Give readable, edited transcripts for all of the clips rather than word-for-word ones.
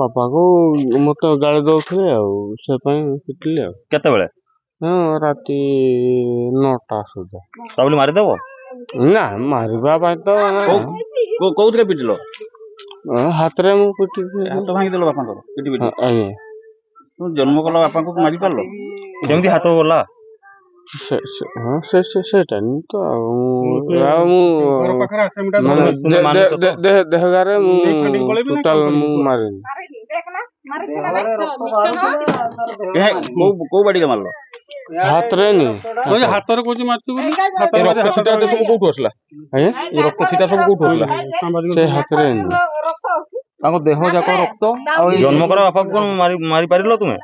ବାପା କୁ ମତେ ଗାଳି ଦଉଥିଲେ ଆଉ ସେ ପାଇଁ ପିଟିଲି ଆଉ। କେତେବେଳେ? ହଁ ରାତି 9ଟା ସୁଦ୍ଧା। ତା ବୋଲି ମାରିଦବ? ନା ମାରିବା ପାଇଁ ତ କୋଉଥିରେ ପିଟିଲ? ହାତରେ ମୁଁ ପିଟିଲି। ହାତ ଭାଙ୍ଗିଦେଲ ବାପାଙ୍କର? ପିଟି ପିଟି ଆଜ୍ଞା। ଜନ୍ମ କଲା ବାପାଙ୍କୁ ମାରି ପାରିଲ? କେମିତି ହାତ ଗଲା? ସେଇଟା ତ ଆଉ ଦେହଗାରେ ମୁଁ ଟୋଟାଲ ମୁଁ ମାରିନି। କୋଉ ବାଡିରେ ମାରିଲ? ହାତରେ ନି ହାତରେ କହୁଛି ମାରୁଛୁ ବୋଲି। ରକ୍ତ ଛିଟା ସବୁ କୋଉଠୁ ଆସିଲା? ଆଜ୍ଞା ରକ୍ତ ଛିଟା ସବୁ କୋଉଠୁ ଆସିଲା? ସେ ହାତରେ ନି ତାଙ୍କ ଦେହ ଯାକ ରକ୍ତ। ଆଉ ଜନ୍ମ କରା ବାପାକୁ କଣ ମାରି ପାରିଲ ତୁମେ?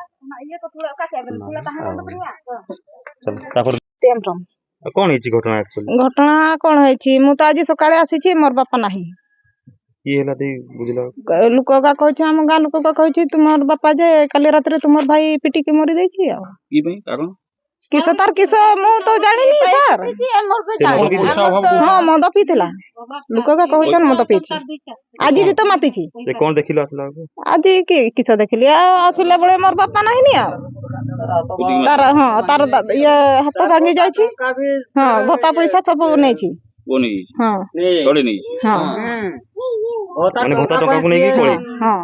କଣ ହେଇଛି ଘଟଣା? ଘଟଣା କଣ ହେଇଛି ମୁଁ ତ ଆଜି ସକାଳେ ଆସିଛି ମୋର ବାପା ନାହିଁ। କି ହେଲା ଦେଇ ବୁଝିଲ? ଲୋକ କହିଛି ଆମ ଗାଁ ଲୋକ କହିଛି ତୁମର ବାପା ଯେ କାଲି ରାତିରେ ତୁମର ଭାଇ ପିଟିକି ମରି ଦେଇଛି ଆଉ। କି ପାଇଁ କାରଣ? କିସ ତାର କିସ ମୁଁ ତ ଜାଣିନି ସାର୍। ହଁ ମଦ ପିଇଥିଲା। ଲୋକ କହୁଛନ୍ ମଦ ପିଇଛି। ଆଜି ବି ତ ମାତିଛି। କଣ ଦେଖିଲ ଆସିଲା? ଆଜି କିସ ଦେଖିଲି ଆଉ ଆସିଲା ବେଳେ ମୋର ବାପା ନାହିଁ ଆଉ। ତାର ତାର ଇଏ ହାତ ଭାଙ୍ଗି ଯାଇଛି। ହଁ ଭତ୍ତା ପଇସା ସବୁ ନେଇଛି। ହଁ ମାନେ ଭତ୍ତା ଟଙ୍କାକୁ ନେଇକି କଳି? ହଁ।